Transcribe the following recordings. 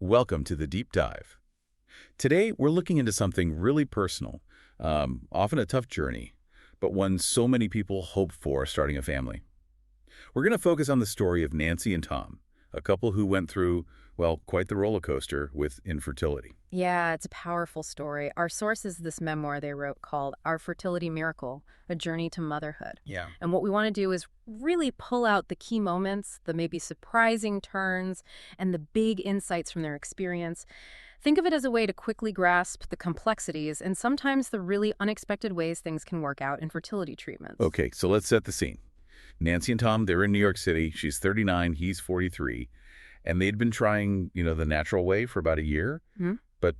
Welcome to the Deep Dive. Today, we're looking into something really personal, often a tough journey, but one so many people hope for starting a family. We're going to focus on the story of Nancy and Tom, a couple who went through, well, quite the roller coaster with infertility. Yeah, it's a powerful story. Our source is this memoir they wrote called Our Fertility Miracle, A Journey to Motherhood. Yeah. And what we want to do is really pull out the key moments, the maybe surprising turns, and the big insights from their experience. Think of it as a way to quickly grasp the complexities and sometimes the really unexpected ways things can work out in fertility treatments. Okay, so let's set the scene. Nancy and Tom, they're in New York City. She's 39, he's 43. And they'd been trying, the natural way for about a year, but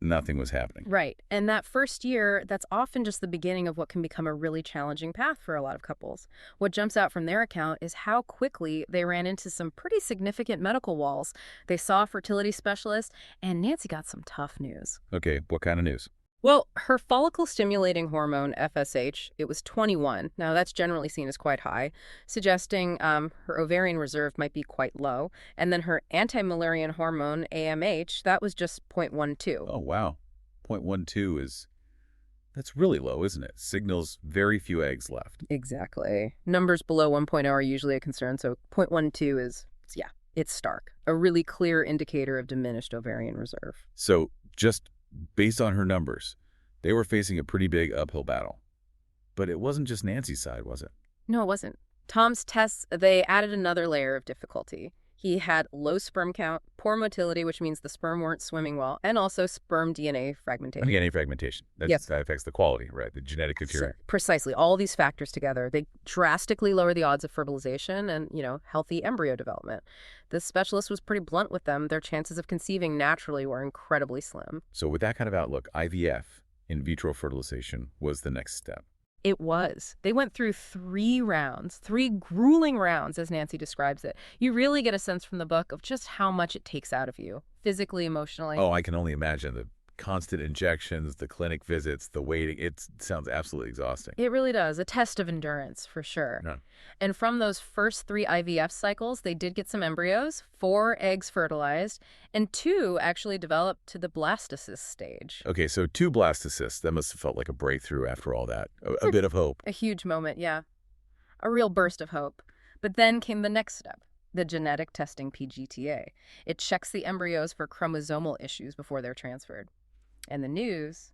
nothing was happening. Right. And that first year, that's often just the beginning of what can become a really challenging path for a lot of couples. What jumps out from their account is how quickly they ran into some pretty significant medical walls. They saw a fertility specialist, and Nancy got some tough news. Okay, what kind of news? Well, her follicle-stimulating hormone, FSH, it was 21. Now, that's generally seen as quite high, suggesting her ovarian reserve might be quite low. And then her anti-Müllerian hormone, AMH, that was just 0.12. Oh, wow. 0.12 that's really low, isn't it? Signals very few eggs left. Exactly. Numbers below 1.0 are usually a concern, so 0.12 is, yeah, it's stark. A really clear indicator of diminished ovarian reserve. So just based on her numbers, they were facing a pretty big uphill battle. But it wasn't just Nancy's side, was it? No, it wasn't. Tom's tests, they added another layer of difficulty. He had low sperm count, poor motility, which means the sperm weren't swimming well, and also sperm DNA fragmentation. DNA fragmentation. That affects the quality, right? The genetic material. Precisely. All these factors together, they drastically lower the odds of fertilization and, healthy embryo development. This specialist was pretty blunt with them. Their chances of conceiving naturally were incredibly slim. So with that kind of outlook, IVF, in vitro fertilization, was the next step. It was. They went through 3 rounds, 3 grueling rounds, as Nancy describes it. You really get a sense from the book of just how much it takes out of you, physically, emotionally. Oh, I can only imagine the constant injections, the clinic visits, the waiting. It sounds absolutely exhausting. It really does. A test of endurance, for sure. Yeah. And from those first 3 IVF cycles, they did get some embryos, 4 eggs fertilized, and 2 actually developed to the blastocyst stage. Okay, so 2 blastocysts. That must have felt like a breakthrough after all that. A bit of hope. A huge moment, yeah. A real burst of hope. But then came the next step. The genetic testing PGTA. It checks the embryos for chromosomal issues before they're transferred. And the news,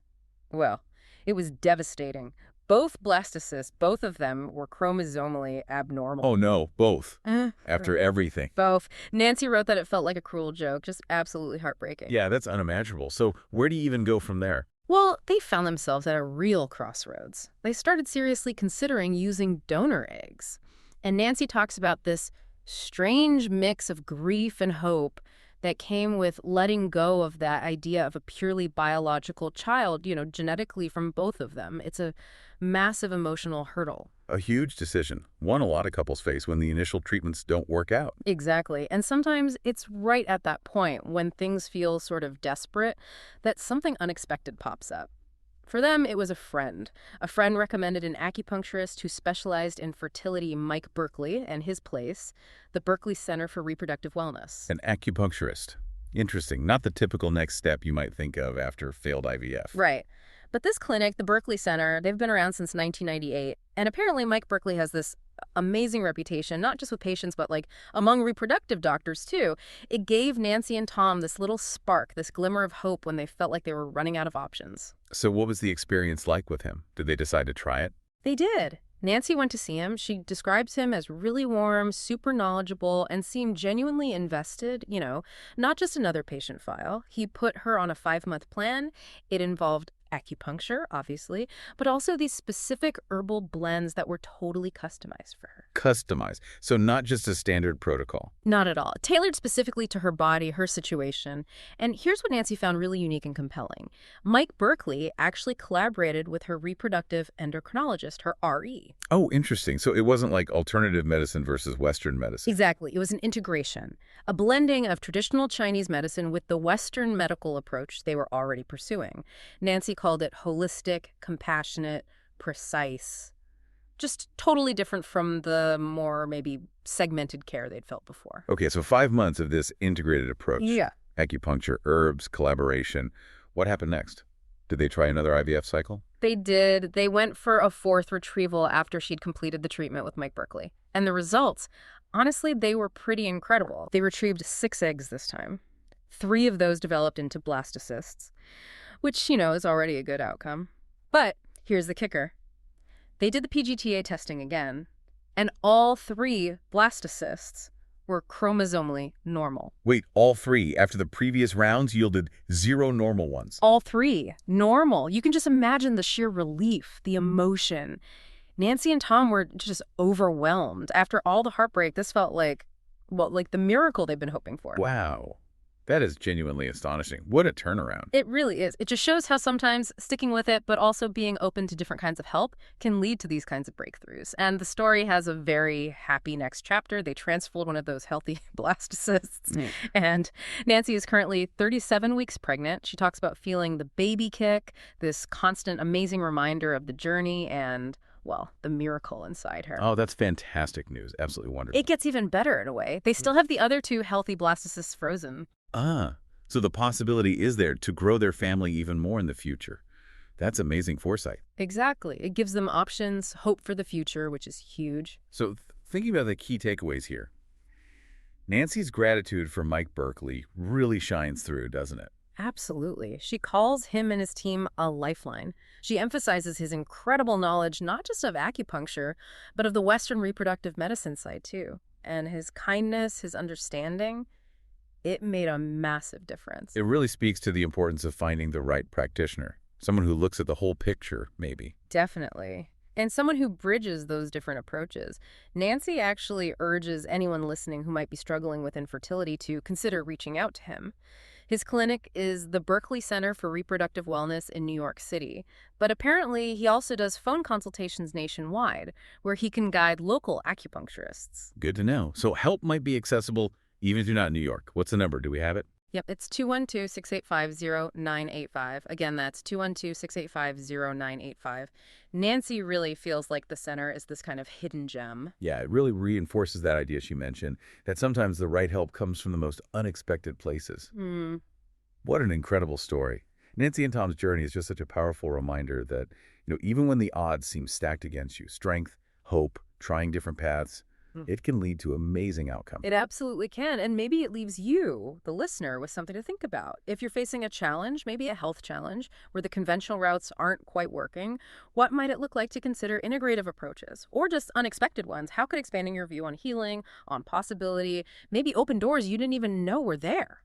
well, it was devastating. Both blastocysts, both of them were chromosomally abnormal. Oh, no, both. After everything. Both. Nancy wrote that it felt like a cruel joke, just absolutely heartbreaking. Yeah, that's unimaginable. So where do you even go from there? Well, they found themselves at a real crossroads. They started seriously considering using donor eggs. And Nancy talks about this strange mix of grief and hope that came with letting go of that idea of a purely biological child, genetically from both of them. It's a massive emotional hurdle. A huge decision. One a lot of couples face when the initial treatments don't work out. Exactly. And sometimes it's right at that point when things feel sort of desperate that something unexpected pops up. For them, it was a friend. A friend recommended an acupuncturist who specialized in fertility, Mike Berkeley, and his place, the Berkeley Center for Reproductive Wellness. An acupuncturist. Interesting. Not the typical next step you might think of after failed IVF. Right. But this clinic, the Berkeley Center, they've been around since 1998. And apparently Mike Berkeley has this amazing reputation, not just with patients, but among reproductive doctors too. It gave Nancy and Tom this little spark, this glimmer of hope when they felt like they were running out of options. So what was the experience like with him? Did they decide to try it? They did. Nancy went to see him. She describes him as really warm, super knowledgeable, and seemed genuinely invested, not just another patient file. He put her on a 5-month plan. It involved acupuncture, obviously, but also these specific herbal blends that were totally customized for her. Customized. So not just a standard protocol. Not at all. Tailored specifically to her body, her situation. And here's what Nancy found really unique and compelling. Mike Berkeley actually collaborated with her reproductive endocrinologist, her RE. Oh, interesting. So it wasn't like alternative medicine versus Western medicine. Exactly. It was an integration, a blending of traditional Chinese medicine with the Western medical approach they were already pursuing. Nancy called it holistic, compassionate, precise. Just totally different from the more maybe segmented care they'd felt before. Okay, so 5 months of this integrated approach. Yeah. Acupuncture, herbs, collaboration. What happened next? Did they try another IVF cycle? They did. They went for a fourth retrieval after she'd completed the treatment with Mike Berkeley. And the results, honestly, they were pretty incredible. They retrieved 6 eggs this time. 3 of those developed into blastocysts, which, is already a good outcome. But here's the kicker. They did the PGTA testing again, and all 3 blastocysts were chromosomally normal. Wait, all 3 after the previous rounds yielded 0 normal ones? All 3 normal. You can just imagine the sheer relief, the emotion. Nancy and Tom were just overwhelmed. After all the heartbreak, this felt like the miracle they've been hoping for. Wow. That is genuinely astonishing. What a turnaround. It really is. It just shows how sometimes sticking with it, but also being open to different kinds of help can lead to these kinds of breakthroughs. And the story has a very happy next chapter. They transferred one of those healthy blastocysts. And Nancy is currently 37 weeks pregnant. She talks about feeling the baby kick, this constant, amazing reminder of the journey and, well, the miracle inside her. Oh, that's fantastic news. Absolutely wonderful. It gets even better in a way. They still have the other 2 healthy blastocysts frozen. So the possibility is there to grow their family even more in the future. That's amazing foresight. Exactly. It gives them options, hope for the future, which is huge. So thinking about the key takeaways here, Nancy's gratitude for Mike Berkeley really shines through, doesn't it? Absolutely. She calls him and his team a lifeline. She emphasizes his incredible knowledge, not just of acupuncture, but of the Western reproductive medicine side, too. And his kindness, his understanding, it made a massive difference. It really speaks to the importance of finding the right practitioner, someone who looks at the whole picture, maybe. Definitely. And someone who bridges those different approaches. Nancy actually urges anyone listening who might be struggling with infertility to consider reaching out to him. His clinic is the Berkeley Center for Reproductive Wellness in New York City. But apparently, he also does phone consultations nationwide, where he can guide local acupuncturists. Good to know. So help might be accessible even if you're not in New York. What's the number? Do we have it? Yep, it's 212-685-0985. Again, that's 212-685-0985. Nancy really feels like the center is this kind of hidden gem. Yeah, it really reinforces that idea she mentioned, that sometimes the right help comes from the most unexpected places. What an incredible story. Nancy and Tom's journey is just such a powerful reminder that, even when the odds seem stacked against you, strength, hope, trying different paths, it can lead to amazing outcomes. It absolutely can. And maybe it leaves you, the listener, with something to think about. If you're facing a challenge, maybe a health challenge, where the conventional routes aren't quite working, what might it look like to consider integrative approaches or just unexpected ones? How could expanding your view on healing, on possibility, maybe open doors you didn't even know were there?